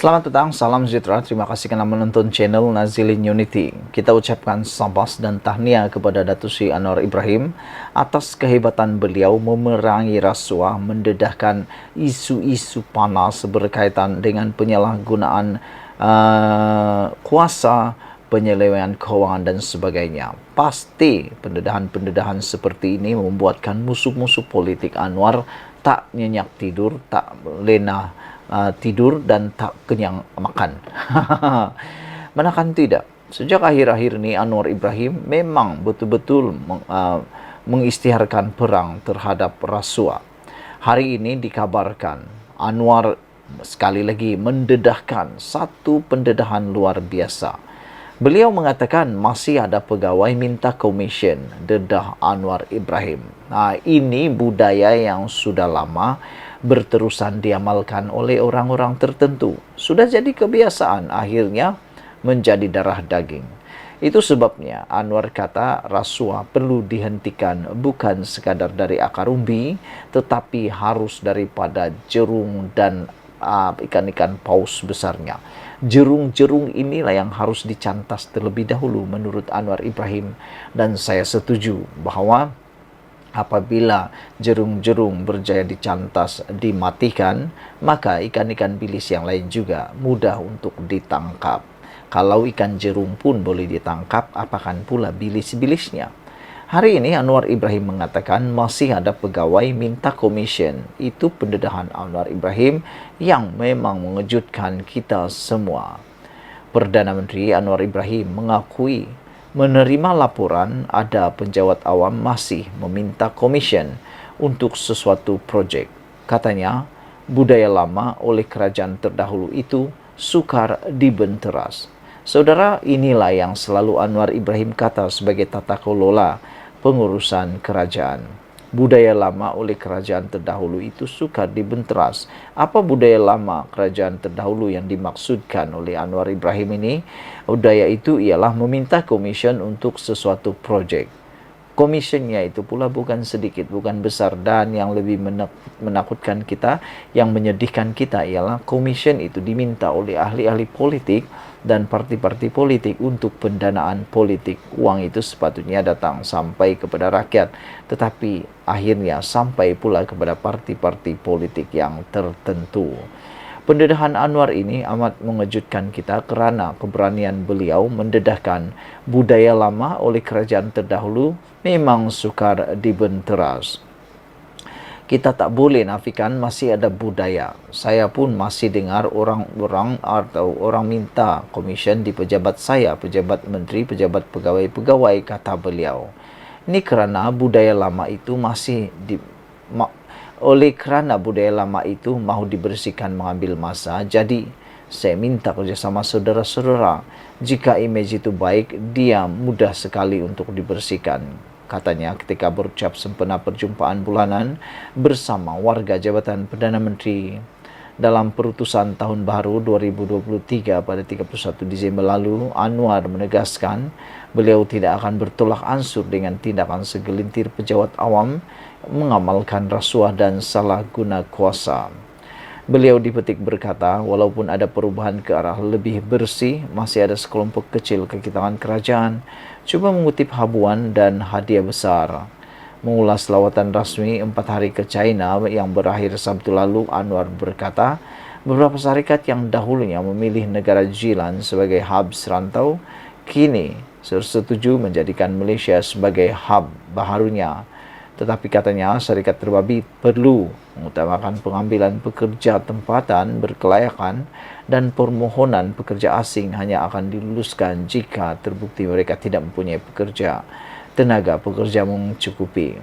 Selamat datang, salam sejahtera. Terima kasih karena menonton channel Nazilin Unity. Kita ucapkan sabas dan tahniah kepada Datuk Seri Anwar Ibrahim atas kehebatan beliau memerangi rasuah, mendedahkan isu-isu panas berkaitan dengan penyalahgunaan kuasa, penyelewengan kewangan dan sebagainya. Pasti pendedahan-pendedahan seperti ini membuatkan musuh-musuh politik Anwar tak nyenyak tidur, tak lena tidur dan tak kenyang makan. Manakan tidak, sejak akhir-akhir ini Anwar Ibrahim memang betul-betul mengisytiharkan perang terhadap rasuah. Hari ini dikabarkan Anwar sekali lagi mendedahkan satu pendedahan luar biasa. Beliau mengatakan masih ada pegawai minta komisen, dedah Anwar Ibrahim. Nah, ini budaya yang sudah lama berterusan diamalkan oleh orang-orang tertentu. Sudah jadi kebiasaan, akhirnya menjadi darah daging. Itu sebabnya Anwar kata rasuah perlu dihentikan bukan sekadar dari akar umbi, tetapi harus daripada jerung dan ikan-ikan paus besarnya. Jerung-jerung inilah yang harus dicantas terlebih dahulu menurut Anwar Ibrahim, dan saya setuju bahwa apabila jerung-jerung berjaya dicantas, dimatikan, maka ikan-ikan bilis yang lain juga mudah untuk ditangkap. Kalau ikan jerung pun boleh ditangkap, apakan pula bilis-bilisnya. Hari ini Anwar Ibrahim mengatakan masih ada pegawai minta komisen. Itu pendedahan Anwar Ibrahim yang memang mengejutkan kita semua. Perdana Menteri Anwar Ibrahim mengakui menerima laporan ada penjawat awam masih meminta komisen untuk sesuatu projek. Katanya, budaya lama oleh kerajaan terdahulu itu sukar dibenteras. Saudara, inilah yang selalu Anwar Ibrahim kata sebagai tata kelola pengurusan kerajaan. Budaya lama oleh kerajaan terdahulu itu sukar dibenteras. Apa budaya lama kerajaan terdahulu yang dimaksudkan oleh Anwar Ibrahim ini? Budaya itu ialah meminta komisen untuk sesuatu projek. Komisionnya itu pula bukan sedikit, bukan besar, dan yang lebih menakutkan kita, yang menyedihkan kita ialah komisen itu diminta oleh ahli-ahli politik dan parti-parti politik untuk pendanaan politik. Uang itu sepatutnya datang sampai kepada rakyat, tetapi akhirnya sampai pula kepada parti-parti politik yang tertentu. Pendedahan Anwar ini amat mengejutkan kita kerana keberanian beliau mendedahkan budaya lama oleh kerajaan terdahulu memang sukar dibenteras. Kita tak boleh nafikan masih ada budaya. Saya pun masih dengar orang-orang atau orang minta komisen di pejabat saya, pejabat menteri, pejabat pegawai-pegawai, kata beliau. Ini kerana budaya lama itu kerana budaya lama itu mahu dibersihkan mengambil masa, jadi saya minta kerjasama saudara-saudara. Jika imej itu baik, dia mudah sekali untuk dibersihkan, katanya ketika berucap sempena perjumpaan bulanan bersama warga Jabatan Perdana Menteri. Dalam perutusan Tahun Baru 2023 pada 31 Disember lalu, Anwar menegaskan beliau tidak akan bertolak ansur dengan tindakan segelintir pejabat awam mengamalkan rasuah dan salah guna kuasa. Beliau dipetik berkata, walaupun ada perubahan ke arah lebih bersih, masih ada sekelompok kecil kaki tangan kerajaan cuba mengutip habuan dan hadiah besar. Mengulas lawatan rasmi 4 hari ke China yang berakhir Sabtu lalu, Anwar berkata, beberapa syarikat yang dahulunya memilih negara jiran sebagai hub serantau, kini setuju menjadikan Malaysia sebagai hub baharunya. Tetapi katanya syarikat terbabit perlu mengutamakan pengambilan pekerja tempatan berkelayakan dan permohonan pekerja asing hanya akan diluluskan jika terbukti mereka tidak mempunyai tenaga pekerja mencukupi.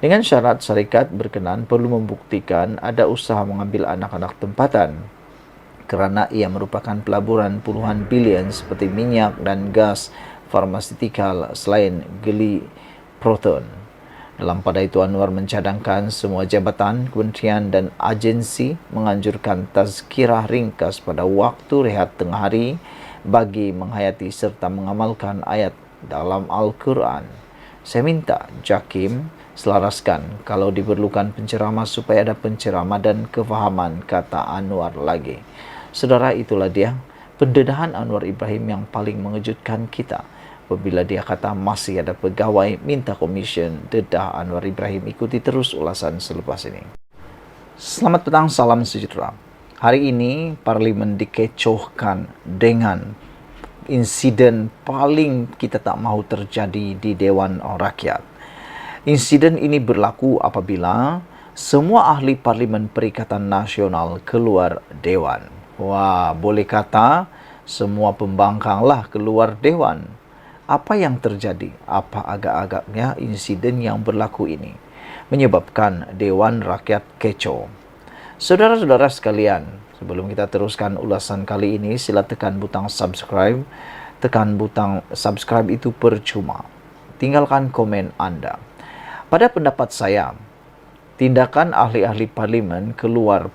Dengan syarat syarikat berkenan perlu membuktikan ada usaha mengambil anak-anak tempatan kerana ia merupakan pelaburan puluhan bilion seperti minyak dan gas farmasetikal selain geli proton. Dalam pada itu Anwar mencadangkan semua jabatan, kementerian dan agensi menganjurkan tazkirah ringkas pada waktu rehat tengah hari bagi menghayati serta mengamalkan ayat dalam Al-Quran. Saya minta JAKIM selaraskan kalau diperlukan penceramah supaya ada penceramah dan kefahaman, kata Anwar lagi. Saudara, itulah dia pendedahan Anwar Ibrahim yang paling mengejutkan kita. Apabila dia kata masih ada pegawai minta commission, dedah Anwar Ibrahim. Ikuti terus ulasan selepas ini. Selamat petang, salam sejahtera. Hari ini Parlimen dikecohkan dengan insiden paling kita tak mahu terjadi di Dewan Rakyat. Insiden ini berlaku apabila semua ahli Parlimen Perikatan Nasional keluar Dewan. Wah, boleh kata semua pembangkanglah keluar Dewan. Apa yang terjadi? Apa agak-agaknya insiden yang berlaku ini menyebabkan Dewan Rakyat kecoh? Saudara-saudara sekalian, sebelum kita teruskan ulasan kali ini, sila tekan butang subscribe. Tekan butang subscribe itu percuma. Tinggalkan komen Anda. Pada pendapat saya, tindakan ahli-ahli parlimen keluar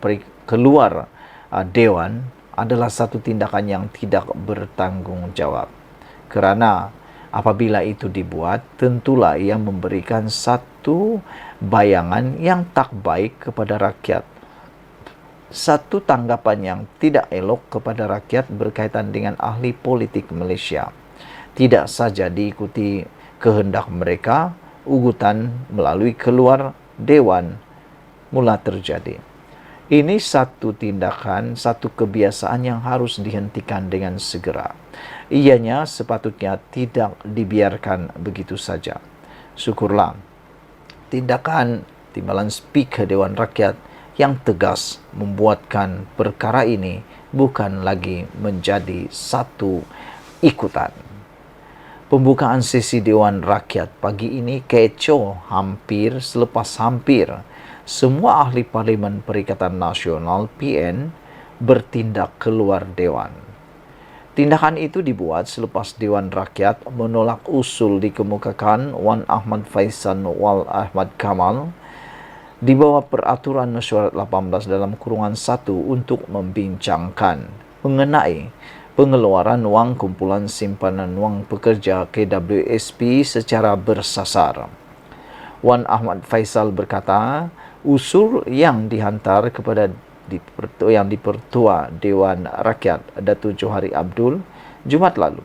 Dewan adalah satu tindakan yang tidak bertanggung jawab. Kerana apabila itu dibuat, tentulah ia memberikan satu bayangan yang tak baik kepada rakyat. Satu tanggapan yang tidak elok kepada rakyat berkaitan dengan ahli politik Malaysia. Tidak saja diikuti kehendak mereka, ugutan melalui keluar Dewan mula terjadi. Ini satu tindakan, satu kebiasaan yang harus dihentikan dengan segera. Ianya sepatutnya tidak dibiarkan begitu saja. Syukurlah tindakan timbalan Speaker Dewan Rakyat yang tegas membuatkan perkara ini bukan lagi menjadi satu ikutan. Pembukaan sesi Dewan Rakyat pagi ini kecoh hampir selepas hampir semua ahli Parlimen Perikatan Nasional PN bertindak keluar Dewan. Tindakan itu dibuat selepas Dewan Rakyat menolak usul dikemukakan Wan Ahmad Faisal wal Ahmad Kamal di bawah Peraturan Mesyuarat 18 dalam kurungan 1 untuk membincangkan mengenai pengeluaran wang kumpulan simpanan wang pekerja KWSP secara bersasar. Wan Ahmad Faisal berkata, usul yang dihantar kepada yang dipertua Dewan Rakyat Datuk Johari Abdul Jumaat lalu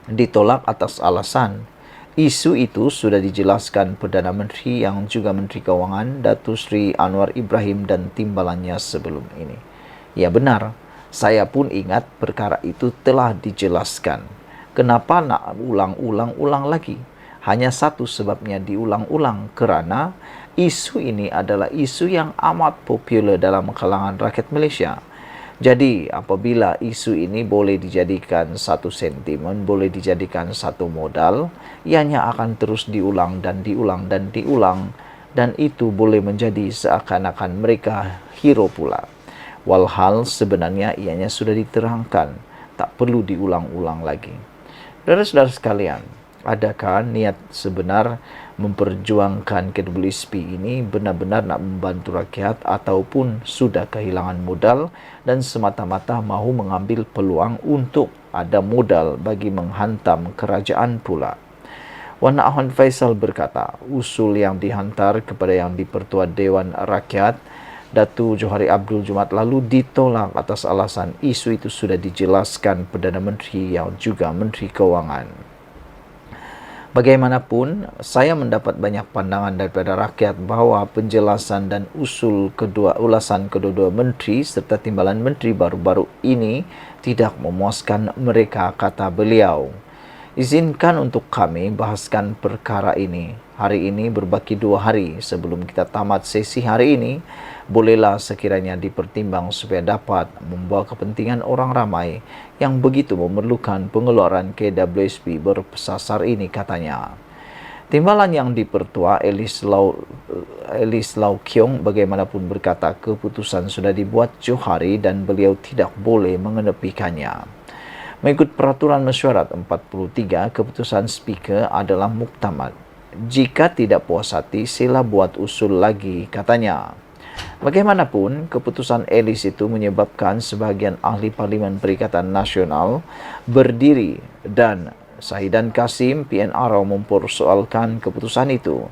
ditolak atas alasan isu itu sudah dijelaskan Perdana Menteri yang juga Menteri Kewangan Datuk Seri Anwar Ibrahim dan timbalannya sebelum ini. Ya benar, saya pun ingat perkara itu telah dijelaskan. Kenapa nak ulang-ulang lagi? Hanya satu sebabnya diulang-ulang, kerana isu ini adalah isu yang amat popular dalam kalangan rakyat Malaysia. Jadi, apabila isu ini boleh dijadikan satu sentimen, boleh dijadikan satu modal, ianya akan terus diulang dan diulang dan diulang, dan itu boleh menjadi seakan-akan mereka hero pula. Walhal sebenarnya ianya sudah diterangkan, tak perlu diulang-ulang lagi. Saudara-saudara sekalian, adakah niat sebenar memperjuangkan KWSP ini benar-benar nak membantu rakyat ataupun sudah kehilangan modal dan semata-mata mahu mengambil peluang untuk ada modal bagi menghantam kerajaan pula? Wan Ahmad Faisal berkata, usul yang dihantar kepada yang dipertua Dewan Rakyat Datuk Johari Abdul Jumaat lalu ditolak atas alasan isu itu sudah dijelaskan Perdana Menteri yang juga Menteri Kewangan. Bagaimanapun, saya mendapat banyak pandangan daripada rakyat bahawa penjelasan dan ulasan kedua-dua menteri serta timbalan menteri baru-baru ini tidak memuaskan mereka, kata beliau. Izinkan untuk kami bahaskan perkara ini. Hari ini berbaki 2 hari sebelum kita tamat sesi hari ini. Bolehlah sekiranya dipertimbang supaya dapat membawa kepentingan orang ramai yang begitu memerlukan pengeluaran KWSP bersasar ini, katanya. Timbalan yang dipertua Elis Lau Kiong bagaimanapun berkata keputusan sudah dibuat Johari dan beliau tidak boleh mengenepikannya. Mengikut Peraturan Mesyuarat 43, keputusan Speaker adalah muktamad. Jika tidak puas hati, sila buat usul lagi, katanya. Bagaimanapun, keputusan Elis itu menyebabkan sebahagian ahli Parlimen Perikatan Nasional berdiri dan Sahidan Kasim PNR mempersoalkan keputusan itu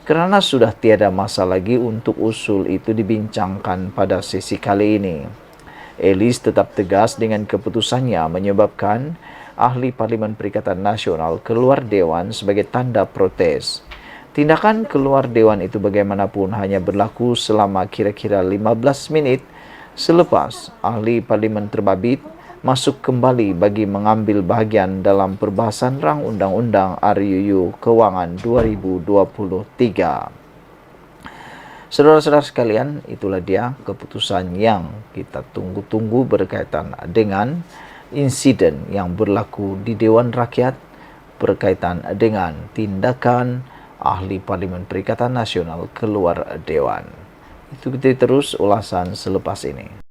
kerana sudah tiada masa lagi untuk usul itu dibincangkan pada sesi kali ini. Elis tetap tegas dengan keputusannya menyebabkan ahli Parlimen Perikatan Nasional keluar Dewan sebagai tanda protes. Tindakan keluar Dewan itu bagaimanapun hanya berlaku selama kira-kira 15 menit selepas ahli Parlimen terbabit masuk kembali bagi mengambil bahagian dalam perbahasan rang Undang-Undang RUU Kewangan 2023. Saudara-saudara sekalian, itulah dia keputusan yang kita tunggu-tunggu berkaitan dengan insiden yang berlaku di Dewan Rakyat berkaitan dengan tindakan ahli Parlimen Perikatan Nasional keluar Dewan. Itu kita terus ulasan selepas ini.